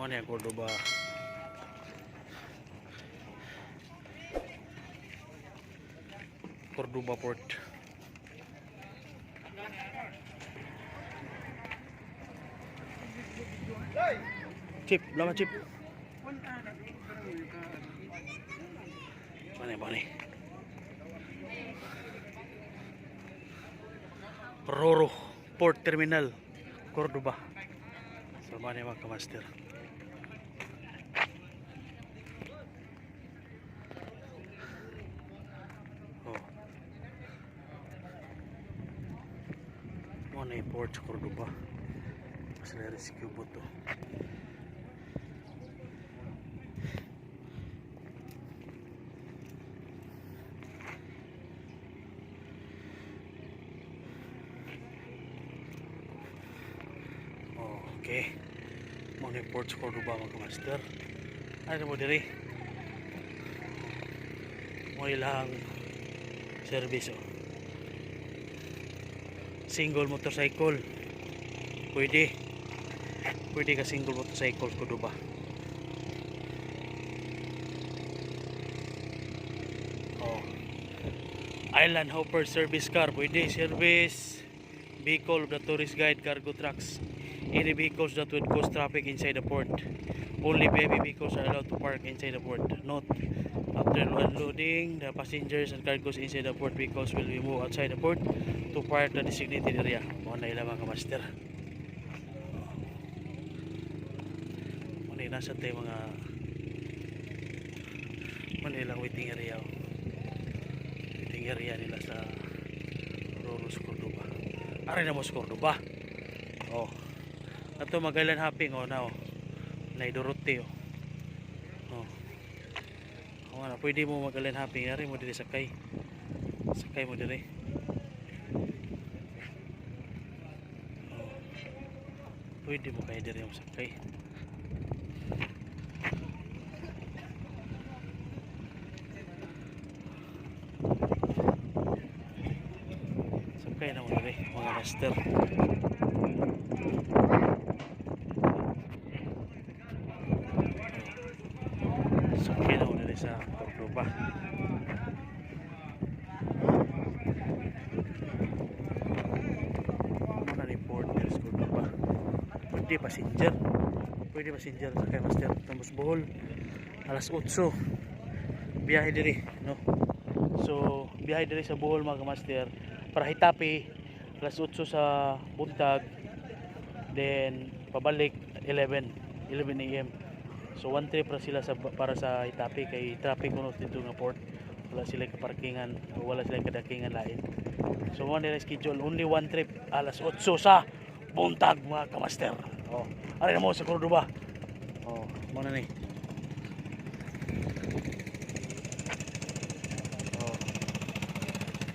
Mana yang Cordoba? Cordoba Port. Chip, lama chip. Mana? Roro Port Terminal, Cordoba. So mana mga kamaster? Oh. Mana port sa Cordoba? Masala rescue boat to. Okay. Mana port sa Cordoba mga master. Ano mo diri? Mo ilang service oh. Single motorcycle. Pwede ka single motorcycle sa Cordoba. Oh. Island hopper service car. Pwede service vehicle of the tourist guide cargo trucks. Any vehicles that would cause traffic inside the port. Only heavy vehicles are allowed to park inside the port. Note, after unloading the passengers and cargoes inside the port, vehicles will be moved outside the port to park the designated area. Mga na ilang mga master. Mga nasa tayo mga ilang waiting area. Waiting area nila sa Roros Cordoba. Aray na mo sa Cordoba. Oh. Ato Magalan hopping oh now. Naidorote oh. Oh. Oh na pwede mo Magalan hopping ari mo diri sakay. Sakay mo diri. Oh. Pwede mo kay diri mo sakay. Sakay na mo diri mga master. Sa Cordoba. Mana ni port sa Cordoba? Pwede passenger sa kay master tembus Bohol alas 8 biyahe diri no. So biyahe diri sa Bohol mga master para Hitapi alas 8 sa buntag, then pabalik 11 AM. So one trip ra sila para sa Hitapi kay traffic kuno dito nga port. Wala sila ka parkingan, wala sila kadakingan lain. So one day schedule only one trip alas 8 sa buntag mga kamaster. Oh, ari na mo sa Cordoba. Oh, mo na ni. Oh.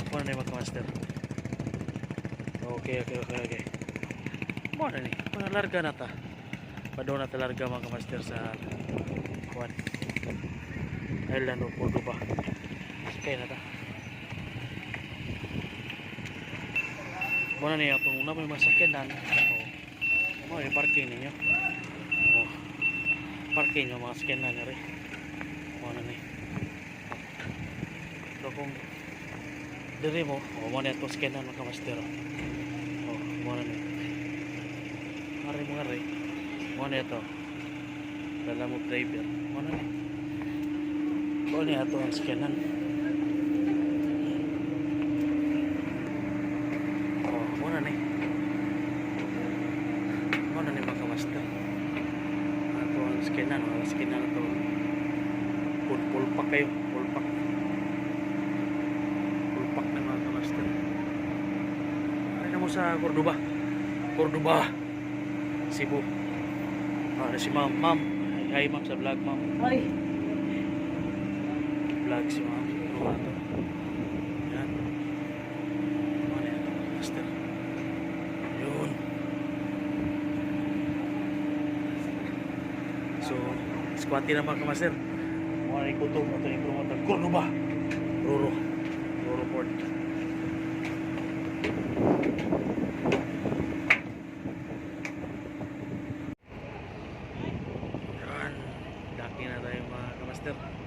Mo na ni mga kamaster. Okay. Mo na ni. Larga na ta. Padaw na talarga mga master sa kuan Island of Cordoba. Sakay na ta. Muna niya kung una may masakyanan. Oh, yung parking ninyo. Oh, parking yung mga sakyanan nyo rin. Muna niya. So kung diri mo, muna niya itong sakyanan mga master. Oh, muna niya. Ngari. Mana ito? Dalam driver. Mana ni? Mana ito ang scanan? Oh, mana ni? Mana ni mga master? Ito ang scanan. Ang scanan ito. Pulpak kayo. Pulpak na mga master. Ano mo sa Cordoba? Cebu. Ada si ma'am. Hi ma'am sa vlog ma'am. Hi. Vlog si ma'am. Yan. Mana yan? Master. Yun. So, squatty na mga master. Mga ikutom ito yung promoter. Cordoba. Roro Port. master.